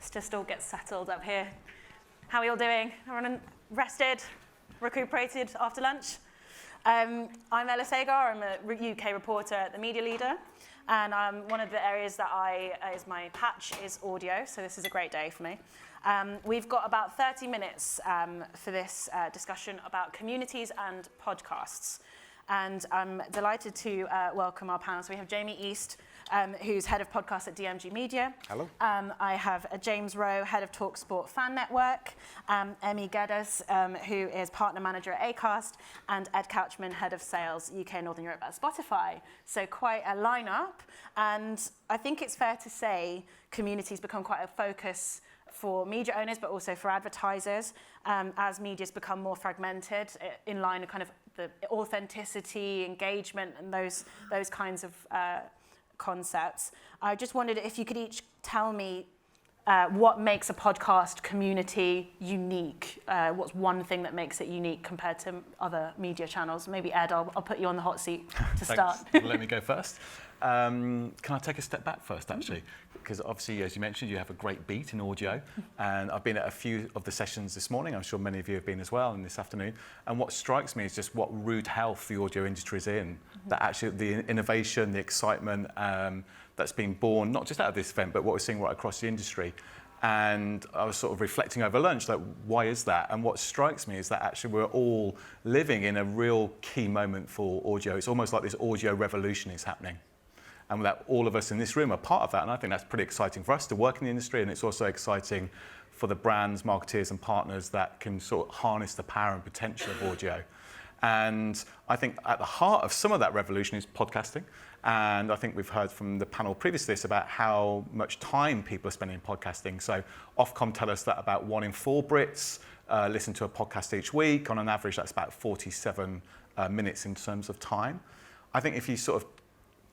Let's just all get settled up here. How are you all doing? Everyone rested, recuperated after lunch? I'm Ella Sagar. I'm a UK reporter at The Media Leader. And one of the areas that is my patch is audio, so this is a great day for me. We've got about 30 minutes for this discussion about communities and podcasts. And I'm delighted to welcome our panel. So we have Jamie East, who's head of podcasts at DMG Media. Hello. I have James Rowe, head of TalkSport Fan Network. Emi Geddes, who is partner manager at Acast. And Ed Couchman, head of sales UK and Northern Europe at Spotify. So quite a lineup. And I think it's fair to say communities become quite a focus for media owners, but also for advertisers, as media's become more fragmented, in line with kind of the authenticity, engagement, and those kinds of concepts. I just wondered if you could each tell me what makes a podcast community unique. What's one thing that makes it unique compared to other media channels? Maybe Ed, I'll put you on the hot seat to start. Let me go first. Can I take a step back first, actually? Because obviously, as you mentioned, you have a great beat in audio. And I've been at a few of the sessions this morning. I'm sure many of you have been as well, and this afternoon. And what strikes me is just what rude health the audio industry is in. That actually the innovation, the excitement that's been born, not just out of this event, but what we're seeing right across the industry. And I was sort of reflecting over lunch, like, why is that? And what strikes me is that actually we're all living in a real key moment for audio. It's almost like this audio revolution is happening. And that all of us in this room are part of that. And I think that's pretty exciting for us to work in the industry. And it's also exciting for the brands, marketeers and partners that can sort of harness the power and potential of audio. And I think at the heart of some of that revolution is podcasting. And I think we've heard from the panel previous to this about how much time people are spending in podcasting. So Ofcom tell us that about 1 in 4 Brits listen to a podcast each week. On an average, that's about 47 minutes in terms of time. I think if you sort of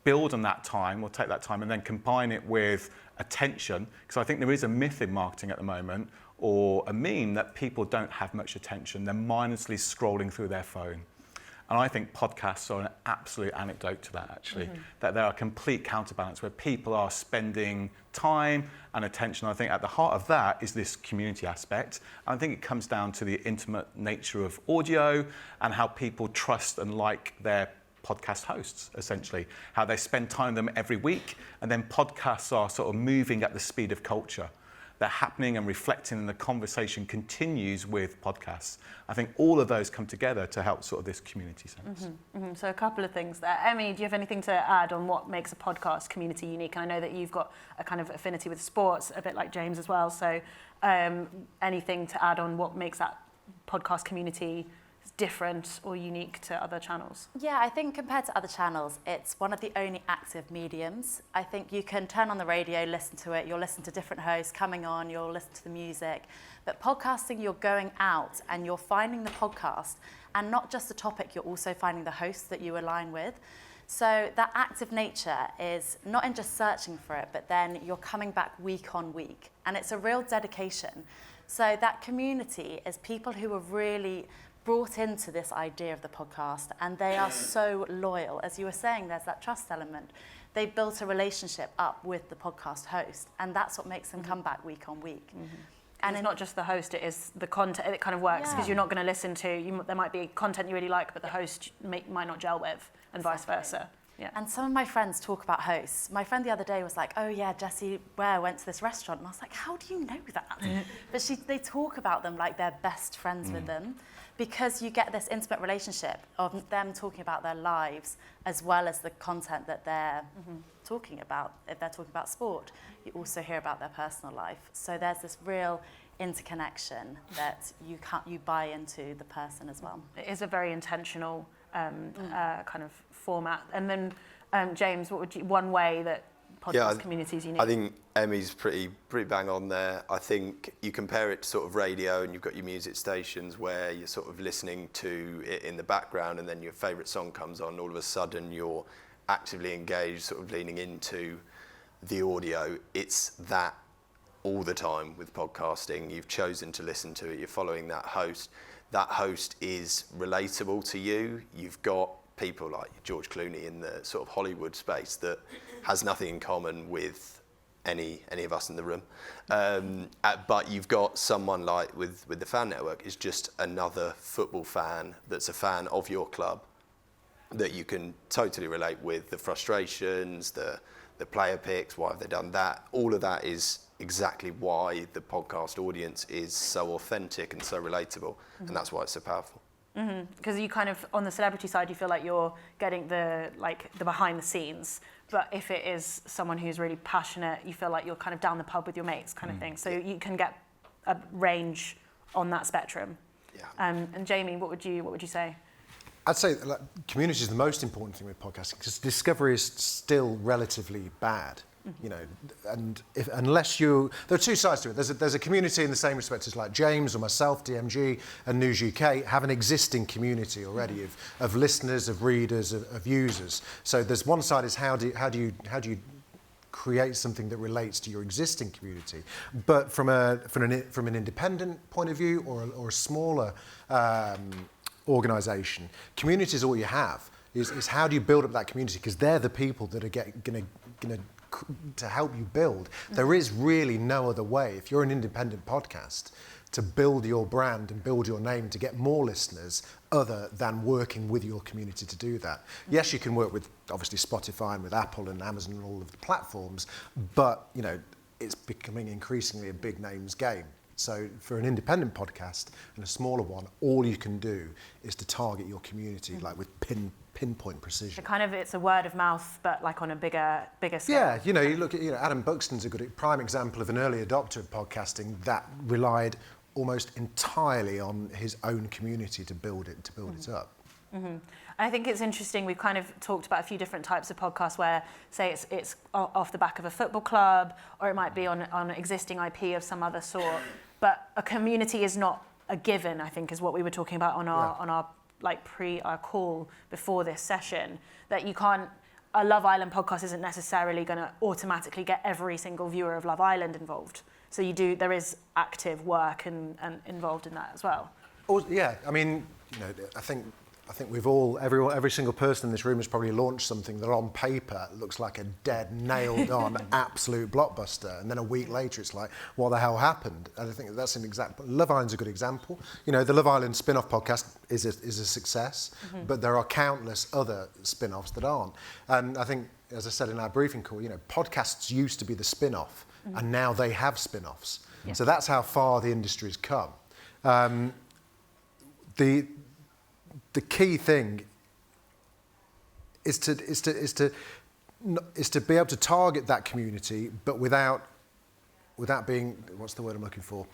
build on that time, or take that time and then combine it with attention, because I think there is a myth in marketing at the moment, or a meme that people don't have much attention. They're mindlessly scrolling through their phone. And I think podcasts are an absolute anecdote to that, actually, that they're a complete counterbalance where people are spending time and attention. I think at the heart of that is this community aspect. And I think it comes down to the intimate nature of audio and how people trust and like their podcast hosts, essentially, how they spend time with them every week. And then podcasts are sort of moving at the speed of culture. They're happening and reflecting, and the conversation continues with podcasts. I think all of those come together to help sort of this community sense. So a couple of things there. Emi, do you have anything to add on what makes a podcast community unique? And I know that you've got a kind of affinity with sports, a bit like James as well. So anything to add on what makes that podcast community different or unique to other channels? Yeah, I think compared to other channels, it's one of the only active mediums. I think you can turn on the radio, listen to it, you'll listen to different hosts coming on, you'll listen to the music. But podcasting, you're going out and you're finding the podcast, and not just the topic, you're also finding the hosts that you align with. So that active nature is not in just searching for it, but then you're coming back week on week. And it's a real dedication. So that community is people who are really brought into this idea of the podcast, and they are so loyal. As you were saying, there's that trust element. They've built a relationship up with the podcast host, and that's what makes them come back week on week. And it's not just the host, it is the content. It kind of works because you're not going to listen to, there might be content you really like, but the host might not gel with, and vice versa. Yeah. And some of my friends talk about hosts. My friend the other day was like, oh yeah, Jessie Ware went to this restaurant. And I was like, how do you know that? But they talk about them like they're best friends with them, because you get this intimate relationship of them talking about their lives as well as the content that they're talking about. If they're talking about sport, you also hear about their personal life. So there's this real interconnection that you buy into the person as well. It is a very intentional kind of format. And then James, what would you, one way that podcast community is unique? I think Emi's pretty bang on there. I think you compare it to sort of radio, and you've got your music stations where you're sort of listening to it in the background, and then your favourite song comes on. All of a sudden, you're actively engaged, sort of leaning into the audio. It's that all the time with podcasting. You've chosen to listen to it. You're following that host. That host is relatable to you. You've got people like George Clooney in the sort of Hollywood space that has nothing in common with any of us in the room. But you've got someone like with the fan network is just another football fan that's a fan of your club that you can totally relate with, the frustrations, the player picks, why have they done that? All of that is exactly why the podcast audience is so authentic and so relatable, and that's why it's so powerful. Because you kind of, on the celebrity side, you feel like you're getting the behind the scenes, but if it is someone who's really passionate, you feel like you're kind of down the pub with your mates kind of thing. So you can get a range on that spectrum. Yeah. And Jamie, what would you say? I'd say community is the most important thing with podcasting because discovery is still relatively bad. You know, and unless there are two sides to it. There's a community in the same respect as like James or myself, DMG, and News UK have an existing community already of listeners, of readers, of users. So there's one side is how do you create something that relates to your existing community, but from an independent point of view or a smaller organisation, community is all you have. Is how do you build up that community because they're the people that are going to help you build. There is really no other way, if you're an independent podcast, to build your brand and build your name to get more listeners other than working with your community to do that. Yes, you can work with obviously Spotify and with Apple and Amazon and all of the platforms, but you know, it's becoming increasingly a big names game. So for an independent podcast and a smaller one, all you can do is to target your community like with pinpoint precision. It's a word of mouth, but like on a bigger scale. Yeah, you know, you look at Adam Buxton's a good prime example of an early adopter of podcasting that relied almost entirely on his own community to build it up. Mm-hmm. I think it's interesting. We've kind of talked about a few different types of podcasts where, say, it's off the back of a football club, or it might be on existing IP of some other sort. But a community is not a given, I think, is what we were talking about on our call before this session. That a Love Island podcast isn't necessarily going to automatically get every single viewer of Love Island involved. So there is active work and involved in that as well. Yeah, I mean, you know, I think we've all, every single person in this room has probably launched something that on paper looks like a dead, nailed-on, absolute blockbuster, and then a week later it's like, what the hell happened? And I think that's an example. Love Island's a good example. You know, the Love Island spin-off podcast is a success, but there are countless other spin-offs that aren't. And I think, as I said in our briefing call, you know, podcasts used to be the spin-off, and now they have spin-offs. Yeah. So that's how far the industry's come. The key thing is to be able to target that community, but without being, what's the word I'm looking for,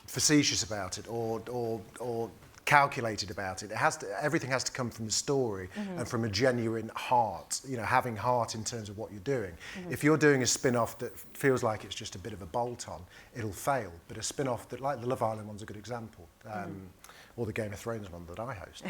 facetious about it or calculated about it. Everything has to come from the story and from a genuine heart. You know, having heart in terms of what you're doing. If you're doing a spin-off that feels like it's just a bit of a bolt-on, it'll fail. But a spin-off that, like the Love Island one's a good example. Or the Game of Thrones one that I host,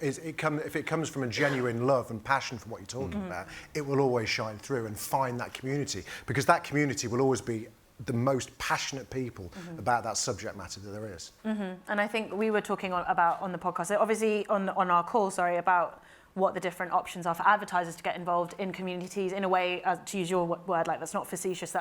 if it comes from a genuine love and passion for what you're talking about, it will always shine through and find that community, because that community will always be the most passionate people about that subject matter that there is. And I think we were talking about on the podcast, obviously on our call, about what the different options are for advertisers to get involved in communities in a way, to use your word, like that's not facetious,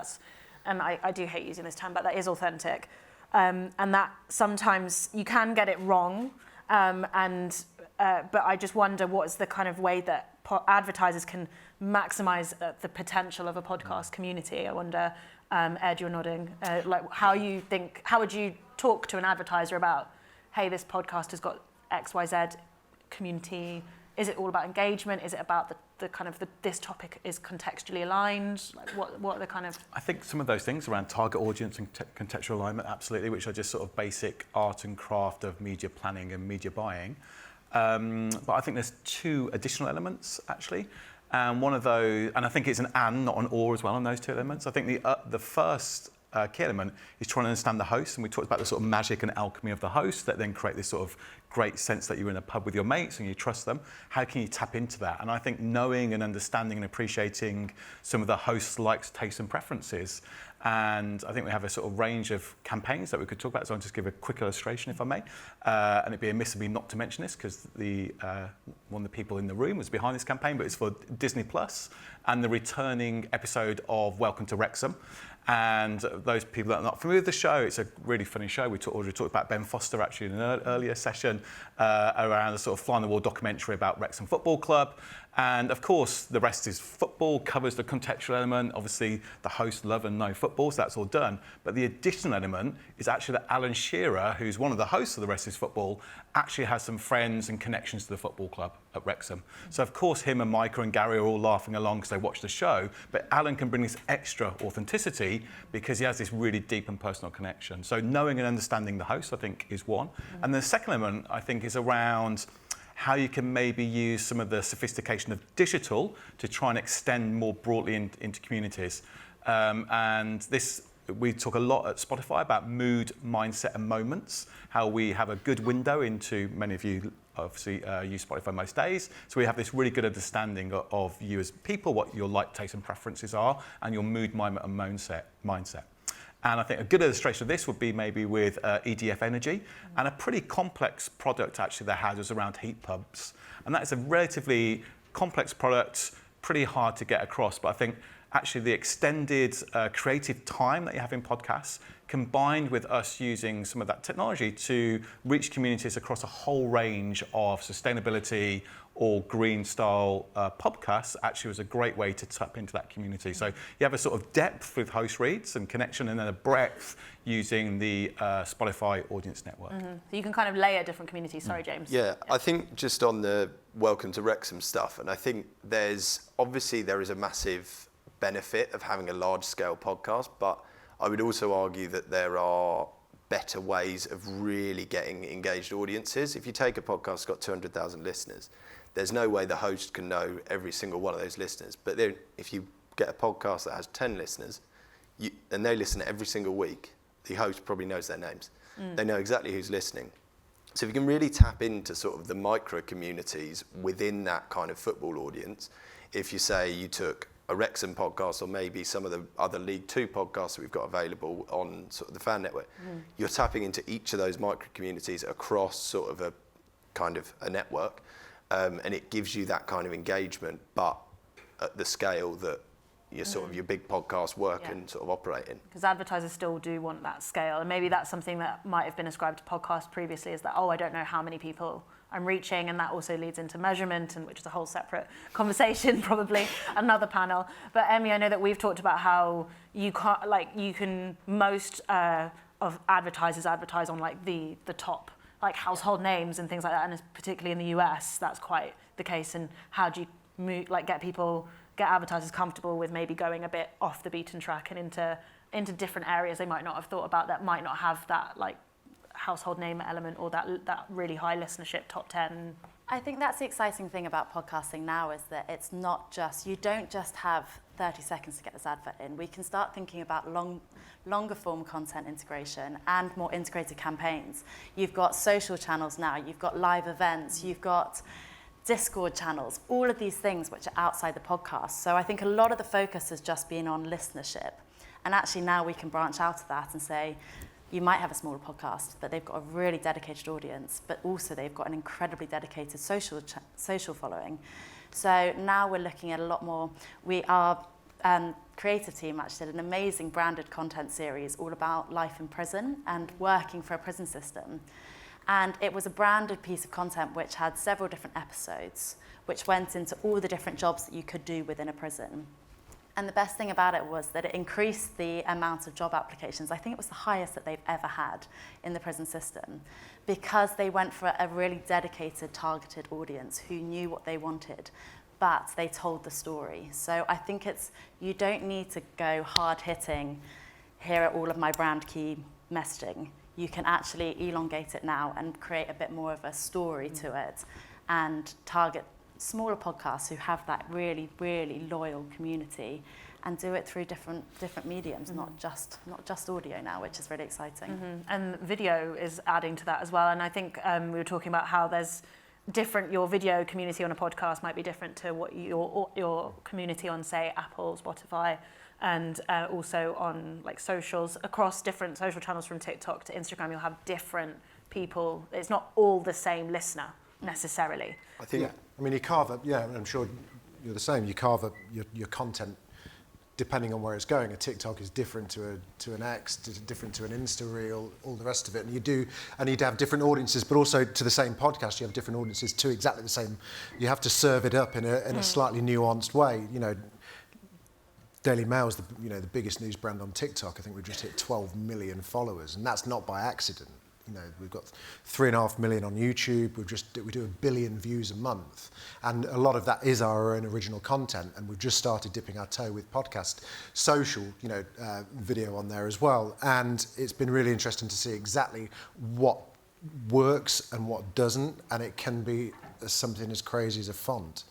and I do hate using this term, but that is authentic. And that sometimes you can get it wrong, but I just wonder what is the kind of way that advertisers can maximise the potential of a podcast community. I wonder, Ed, you're nodding, how would you talk to an advertiser about, hey, this podcast has got XYZ community? Is it all about engagement? Is it about the kind of this topic is contextually aligned? Like what are the kind of... I think some of those things around target audience and contextual alignment, absolutely, which are just sort of basic art and craft of media planning and media buying. But I think there's two additional elements, actually. And one of those, and I think it's an and, not an or as well on those two elements. I think the first key element is trying to understand the host, and we talked about the sort of magic and alchemy of the host that then create this sort of great sense that you're in a pub with your mates and you trust them. How can you tap into that? And I think knowing and understanding and appreciating some of the hosts' likes, tastes and preferences. And I think we have a sort of range of campaigns that we could talk about. So I'll just give a quick illustration, if I may. And it'd be amiss of me not to mention this because one of the people in the room was behind this campaign, but it's for Disney Plus and the returning episode of Welcome to Wrexham. And those people that are not familiar with the show, it's a really funny show. We already talked about Ben Foster actually in an earlier session around a sort of fly on the wall documentary about Wrexham Football Club. And of course, the rest is football, covers the contextual element. Obviously, the hosts love and know football, so that's all done. But the additional element is actually that Alan Shearer, who's one of the hosts of The Rest is Football, actually has some friends and connections to the football club at Wrexham. So of course, him and Micah and Gary are all laughing along because they watch the show, but Alan can bring this extra authenticity because he has this really deep and personal connection. So knowing and understanding the host, I think, is one. And the second element, I think, is around how you can maybe use some of the sophistication of digital to try and extend more broadly into communities. And this, we talk a lot at Spotify about mood, mindset and moments, how we have a good window into, many of you obviously use Spotify most days, so we have this really good understanding of you as people, what your like, tastes and preferences are, and your mood, moment and mindset. And I think a good illustration of this would be maybe with EDF Energy, and a pretty complex product actually they had was around heat pumps. And that is a relatively complex product, pretty hard to get across, but I think actually the extended creative time that you have in podcasts, combined with us using some of that technology to reach communities across a whole range of sustainability or green style podcasts, actually was a great way to tap into that community. So you have a sort of depth with host reads and connection, and then a breadth using the Spotify audience network. So you can kind of layer different communities. Sorry, James. Yeah, I think just on the Welcome to Wrexham stuff, and I think there is a massive benefit of having a large scale podcast, but I would also argue that there are better ways of really getting engaged audiences. If you take a podcast that's got 200,000 listeners, there's no way the host can know every single one of those listeners. But then if you get a podcast that has 10 listeners, and they listen every single week, the host probably knows their names. They know exactly who's listening. So if you can really tap into sort of the micro communities within that kind of football audience, if you say you took a Wrexham podcast or maybe some of the other League Two podcasts that we've got available on sort of the fan network, you're tapping into each of those micro communities across sort of a kind of a network, and it gives you that kind of engagement, but at the scale that your sort of your big podcasts work and sort of operate in. Because advertisers still do want that scale, and maybe that's something that might have been ascribed to podcasts previously, is that, oh, I don't know how many people I'm reaching, and that also leads into measurement, and which is a whole separate conversation, probably another panel. But Emi, I know that we've talked about how you can't, like, you can most of advertisers advertise on like the top, like household names and things like that, and particularly in the US, that's quite the case. And how do you move, like, get advertisers comfortable with maybe going a bit off the beaten track and into different areas they might not have thought about, that might not have that like household name element or that really high listenership top 10? I think that's the exciting thing about podcasting now, is that it's not just, you don't just have 30 seconds to get this advert in. We can start thinking about longer form content integration and more integrated campaigns. You've got social channels now, you've got live events, you've got Discord channels, all of these things which are outside the podcast. So I think a lot of the focus has just been on listenership. And actually now we can branch out of that and say, you might have a smaller podcast, but they've got a really dedicated audience, but also they've got an incredibly dedicated social following. So now we're looking at a lot more. Our creative team actually did an amazing branded content series all about life in prison and working for a prison system. And it was a branded piece of content which had several different episodes, which went into all the different jobs that you could do within a prison. And the best thing about it was that it increased the amount of job applications. I think it was the highest that they've ever had in the prison system, because they went for a really dedicated, targeted audience who knew what they wanted, but they told the story. So I think you don't need to go hard-hitting, here are all of my brand key messaging. You can actually elongate it now and create a bit more of a story to it and target smaller podcasts who have that really, really loyal community and do it through different mediums, not just audio now, which is really exciting. And video is adding to that as well. And I think we were talking about how there's your video community on a podcast might be different to what your community on, say, Apple, Spotify, and also on like socials, across different social channels from TikTok to Instagram. You'll have different people. It's not all the same listener necessarily. I think. Yeah. I mean, you carve up. Yeah, I'm sure you're the same. You carve up your content depending on where it's going. A TikTok is different to an X, different to an Insta Reel, all the rest of it. And you'd have different audiences, but also to the same podcast, you have different audiences to exactly the same. You have to serve it up in a slightly nuanced way. You know, Daily Mail's the biggest news brand on TikTok. I think we've just hit 12 million followers, and that's not by accident. You know, we've got 3.5 million on YouTube. We do 1 billion views a month, and a lot of that is our own original content. And we've just started dipping our toe with podcast, social, video on there as well. And it's been really interesting to see exactly what works and what doesn't. And it can be something as crazy as a font,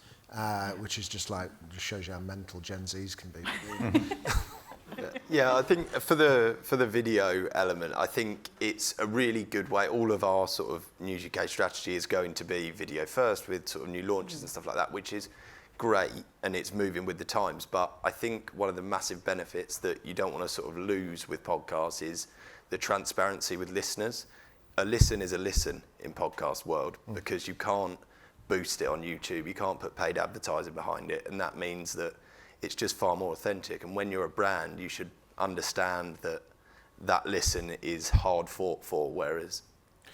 which is just shows you how mental Gen Zs can be. Yeah, I think for the video element, I think it's a really good way. All of our sort of News UK strategy is going to be video first with sort of new launches and stuff like that, which is great, and it's moving with the times. But I think one of the massive benefits that you don't want to sort of lose with podcasts is the transparency with listeners. A listen is a listen in podcast world because you can't boost it on YouTube. You can't put paid advertising behind it, and that means that it's just far more authentic. And when you're a brand, you should understand that listen is hard fought for, whereas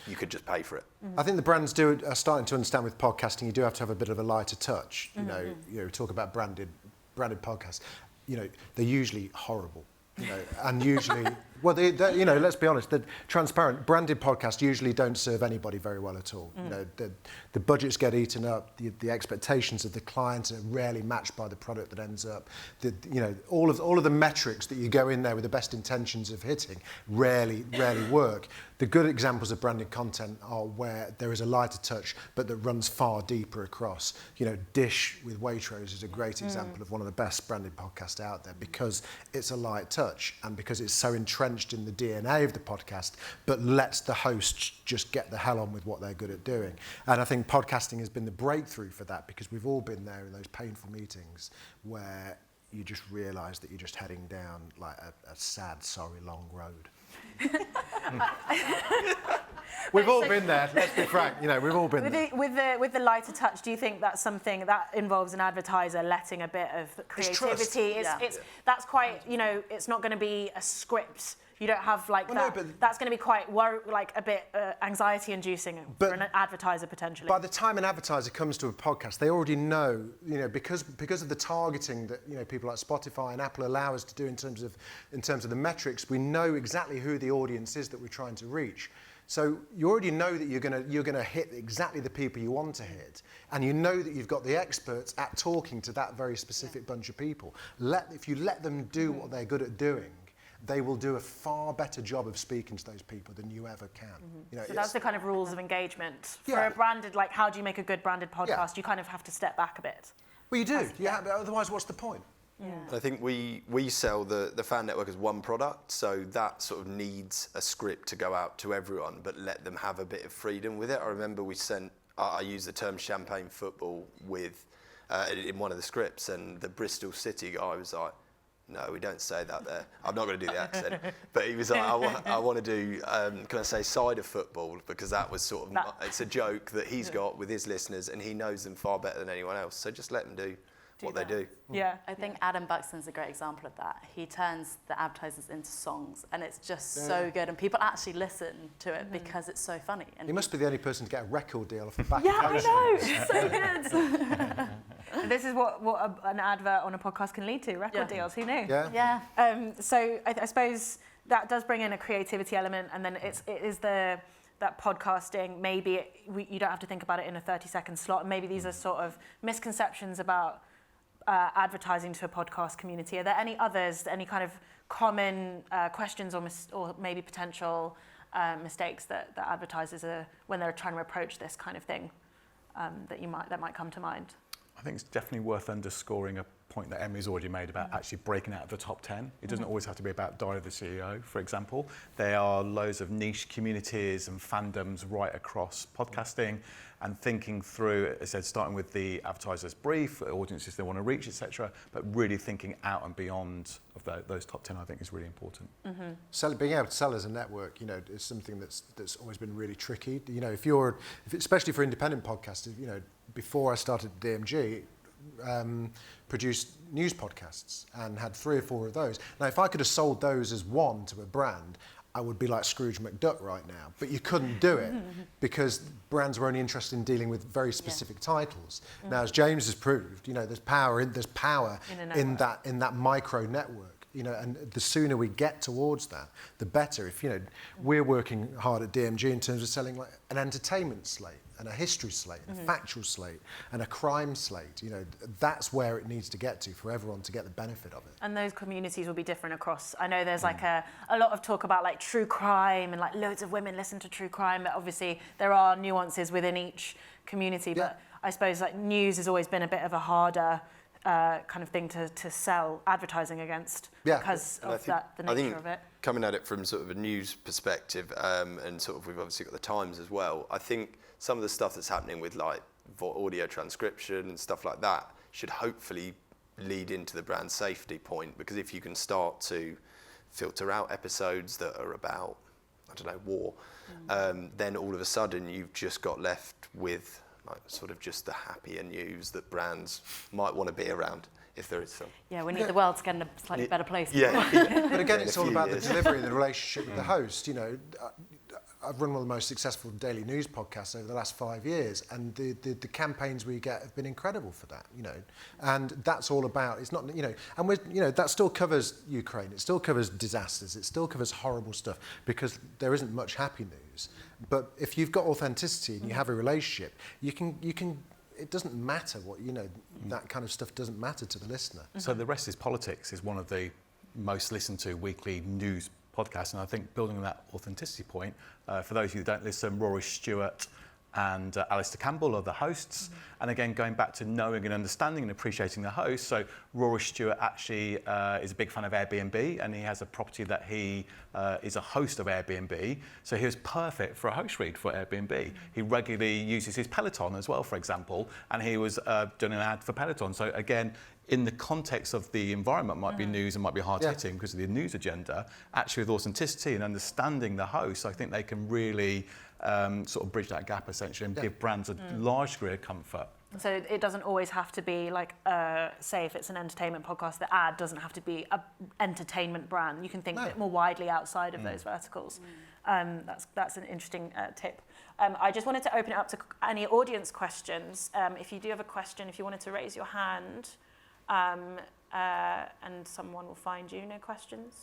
you could just pay for it. I think the brands are starting to understand with podcasting, you do have to have a bit of a lighter touch. You know, talk about branded podcasts. You know, they're usually horrible. You know, and usually, well, let's be honest, the transparent branded podcasts usually don't serve anybody very well at all. You know, the budgets get eaten up, the expectations of the clients are rarely matched by the product that ends up. All of the metrics that you go in there with the best intentions of hitting rarely work. The good examples of branded content are where there is a lighter touch, but that runs far deeper across. You know, Dish with Waitrose is a great example of one of the best branded podcasts out there because it's a light touch and because it's so entrenched in the DNA of the podcast, but lets the hosts just get the hell on with what they're good at doing. And I think podcasting has been the breakthrough for that because we've all been there in those painful meetings where you just realise that you're just heading down like a sad, sorry, long road. We've all been there, let's be frank, we've all been there. With the lighter touch, do you think that's something that involves an advertiser letting a bit of creativity? That's quite, it's not going to be a script. You don't have that's going to be quite a bit anxiety-inducing for an advertiser potentially. By the time an advertiser comes to a podcast, they already know, because of the targeting that people like Spotify and Apple allow us to do in terms of the metrics, we know exactly who the audience is that we're trying to reach. So you already know that you're gonna hit exactly the people you want to hit, and you know that you've got the experts at talking to that very specific bunch of people. If you let them do what they're good at doing, they will do a far better job of speaking to those people than you ever can. So that's the kind of rules of engagement. For a branded, how do you make a good branded podcast? Yeah. You kind of have to step back a bit. Well, you do. But otherwise, what's the point? Yeah. I think we sell the fan network as one product, so that sort of needs a script to go out to everyone, but let them have a bit of freedom with it. I remember I used the term champagne football in one of the scripts, and the Bristol City guy was like, no, we don't say that there. I'm not going to do the accent. But he was like, I want to do, can I say cider football? Because that was sort of, it's a joke that he's got with his listeners and he knows them far better than anyone else. So just let them do what they do. Yeah. I think Adam Buxton's a great example of that. He turns the advertisers into songs and it's just so good and people actually listen to it because it's so funny. And he must be the only person to get a record deal off the back of it. Yeah, I know. It's so good. This is what an advert on a podcast can lead to, record deals. Who knew? Yeah. So I suppose that does bring in a creativity element, and then it is that podcasting, maybe you don't have to think about it in a 30-second slot. Maybe these are sort of misconceptions about advertising to a podcast community. Are there any others, any kind of common questions or maybe potential mistakes that advertisers are, when they're trying to approach this kind of thing, that might come to mind? I think it's definitely worth underscoring a point that Emi's already made about actually breaking out of the top 10. It doesn't always have to be about Diary of the CEO, for example. There are loads of niche communities and fandoms right across podcasting, and thinking through, as I said, starting with the advertisers brief, audiences they want to reach, etc., but really thinking out and beyond of those top 10, I think, is really important. Being able to sell as a network, is something that's always been really tricky. Especially for independent podcasters, before I started at DMG, produced news podcasts and had 3 or 4 of those. Now, if I could have sold those as one to a brand, I would be like Scrooge McDuck right now. But you couldn't do it because brands were only interested in dealing with very specific titles. Now, as James has proved, there's power in that micro network. And the sooner we get towards that, the better. If we're working hard at DMG in terms of selling like an entertainment slate, and a history slate, and a factual slate, and a crime slate. That's where it needs to get to for everyone to get the benefit of it. And those communities will be different across. I know there's like a lot of talk about like true crime and like loads of women listen to true crime, but obviously there are nuances within each community. But I suppose like news has always been a bit of a harder kind of thing to sell advertising against because of the nature of it. Coming at it from sort of a news perspective, and sort of we've obviously got the Times as well. I think some of the stuff that's happening with like audio transcription and stuff like that should hopefully lead into the brand safety point, because if you can start to filter out episodes that are about, I don't know, war, then all of a sudden you've just got left with like sort of just the happier news that brands might want to be around, if there is some. Yeah, we need the world to get in a slightly better place. But again, it's all about the delivery and the relationship with the host. I've run one of the most successful daily news podcasts over the last 5 years, and the campaigns we get have been incredible for that, And that's all about, it's not, and that still covers Ukraine, it still covers disasters, it still covers horrible stuff, because there isn't much happy news. But if you've got authenticity and you have a relationship, you can it doesn't matter what, that kind of stuff doesn't matter to the listener. So The Rest is Politics is one of the most listened to weekly news podcasts, and I think building on that authenticity point, for those of you who don't listen, Rory Stewart and Alistair Campbell are the hosts. And again, going back to knowing and understanding and appreciating the host. So Rory Stewart actually is a big fan of Airbnb, and he has a property that he is a host of Airbnb. So he was perfect for a host read for Airbnb. He regularly uses his Peloton as well, for example, and he was doing an ad for Peloton. So again, in the context of the environment, might be news and might be hard-hitting because of the news agenda, actually with authenticity and understanding the host, I think they can really sort of bridge that gap essentially and give brands a large degree of comfort. So it doesn't always have to be like, say if it's an entertainment podcast, the ad doesn't have to be an entertainment brand. You can think a bit more widely outside of those verticals. That's an interesting tip. I just wanted to open it up to any audience questions. If you do have a question, if you wanted to raise your hand, and someone will find you. No questions?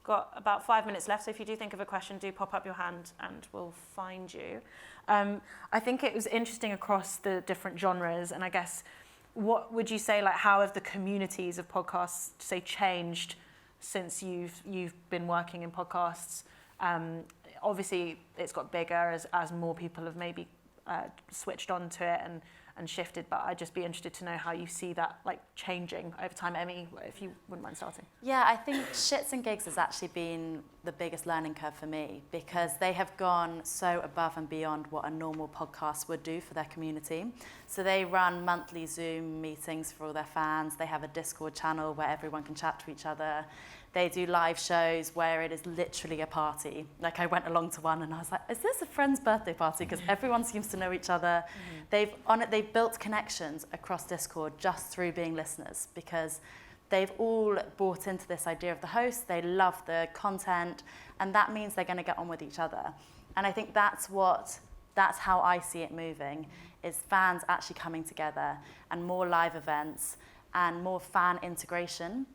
Got about 5 minutes left, so if you do think of a question, do pop up your hand and we'll find you. I think it was interesting across the different genres, and I guess, what would you say, like, how have the communities of podcasts, say, changed since you've been working in podcasts? Obviously, it's got bigger as more people have maybe switched on to it and shifted, but I'd just be interested to know how you see that like changing over time. Emi, if you wouldn't mind starting. Yeah, I think Shits and Gigs has actually been the biggest learning curve for me, because they have gone so above and beyond what a normal podcast would do for their community. So they run monthly Zoom meetings for all their fans. They have a Discord channel where everyone can chat to each other. They do live shows where it is literally a party. Like, I went along to one and I was like, is this a friend's birthday party? Because everyone seems to know each other. They've built connections across Discord just through being listeners, because they've all bought into this idea of the host. They love the content, and that means they're going to get on with each other. And I think that's how I see it moving, is fans actually coming together, and more live events and more fan integration.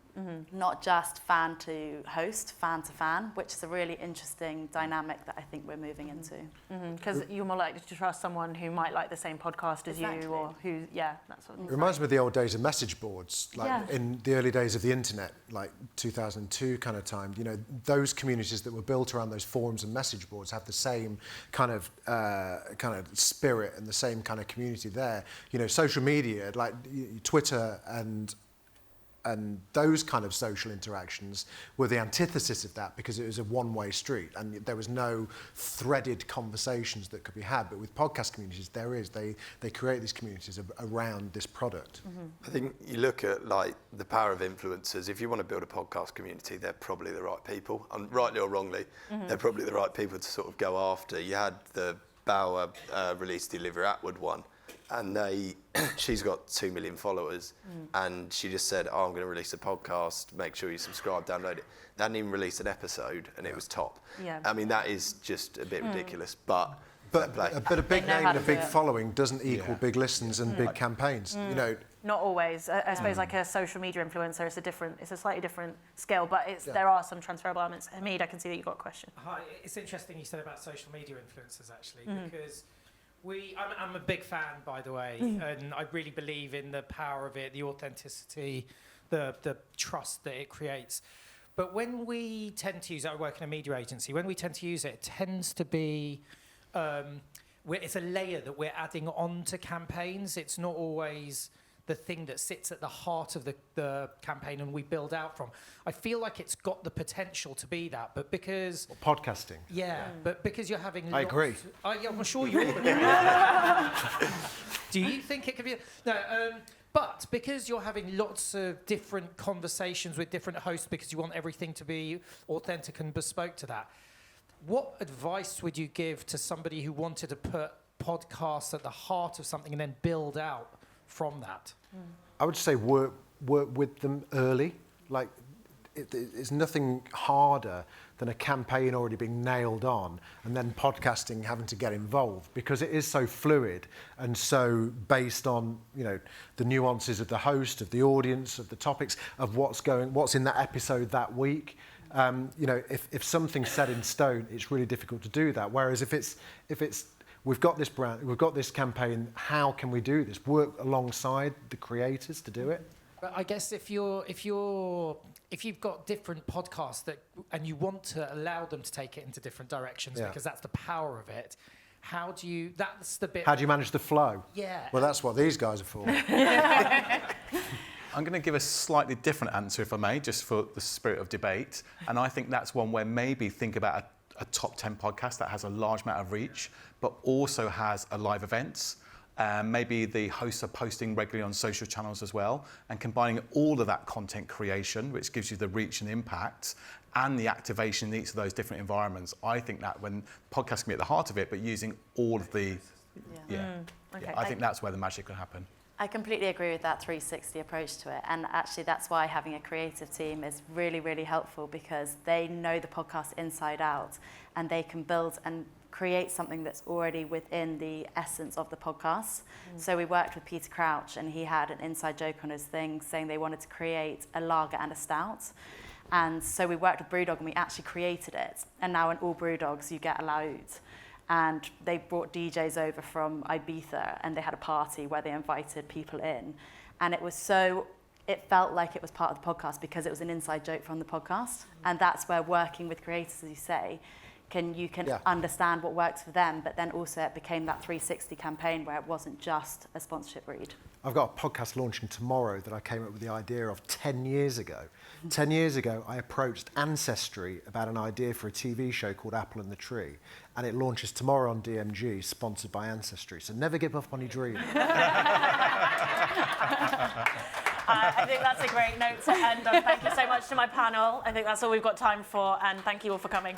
Not just fan to host, fan to fan, which is a really interesting dynamic that I think we're moving into. Because you're more likely to trust someone who might like the same podcast as you, or who, that sort of thing. It reminds me of the old days of message boards, like in the early days of the internet, like 2002 kind of time. Those communities that were built around those forums and message boards have the same kind of spirit and the same kind of community there. Social media, like Twitter and and those kind of social interactions were the antithesis of that, because it was a one-way street and there was no threaded conversations that could be had. But with podcast communities, there is. They create these communities around this product. I think you look at like the power of influencers. If you want to build a podcast community, they're probably the right people, and rightly or wrongly, they're probably the right people to sort of go after. You had the Bauer release Deliver Atwood one, and she's got 2 million followers, and she just said, I'm going to release a podcast, make sure you subscribe, download it. They hadn't even released an episode, and it was top. Yeah. I mean, that is just a bit ridiculous, but a big name and a big following doesn't equal big listens and big campaigns. You know, Not always. I suppose like a social media influencer, it's a slightly different scale, but there are some transferable elements. Hamid, I can see that you've got a question. Hi, it's interesting you said about social media influencers actually, because I'm a big fan, by the way, and I really believe in the power of it, the authenticity, the trust that it creates. But when we tend to use it, I work in a media agency, when we tend to use it, it tends to be, it's a layer that we're adding on to campaigns. It's not always the thing that sits at the heart of the campaign and we build out from. I feel like it's got the potential to be that, but because... podcasting. But because you're having... I agree. I'm sure you all agree. Do you think it could be... No, but because you're having lots of different conversations with different hosts because you want everything to be authentic and bespoke to that, what advice would you give to somebody who wanted to put podcasts at the heart of something and then build out from that? I would say work with them early. Like, it's nothing harder than a campaign already being nailed on and then podcasting having to get involved, because it is so fluid and so based on, you know, the nuances of the host, of the audience, of the topics, of what's in that episode that week. You know, if something's set in stone, it's really difficult to do that. Whereas if it's we've got this brand, we've got this campaign, how can we do this? Work alongside the creators to do it. But I guess if you've got different podcasts and you want to allow them to take it into different directions, because that's the power of it, how do you manage the flow? Yeah. Well, that's what these guys are for. I'm going to give a slightly different answer, if I may, just for the spirit of debate. And I think that's one where maybe think about a top 10 podcast that has a large amount of reach, but also has a live events. Maybe the hosts are posting regularly on social channels as well, and combining all of that content creation, which gives you the reach and impact, and the activation in each of those different environments. I think that when podcasts can be at the heart of it, but using all of the... Okay. I think that's where the magic will happen. I completely agree with that 360 approach to it. And actually, that's why having a creative team is really, really helpful, because they know the podcast inside out and they can build and create something that's already within the essence of the podcast. So we worked with Peter Crouch, and he had an inside joke on his thing saying they wanted to create a lager and a stout. And so we worked with Brewdog and we actually created it. And now in all Brewdogs, you get a laout. And they brought DJs over from Ibiza, and they had a party where they invited people in. And it felt like it was part of the podcast because it was an inside joke from the podcast. And that's where working with creators, as you say, you can understand what works for them, but then also it became that 360 campaign where it wasn't just a sponsorship read. I've got a podcast launching tomorrow that I came up with the idea of 10 years ago. 10 years ago, I approached Ancestry about an idea for a TV show called Apple and the Tree, and it launches tomorrow on DMG, sponsored by Ancestry. So never give up on your dream. I think that's a great note to end on. Thank you so much to my panel. I think that's all we've got time for, and thank you all for coming.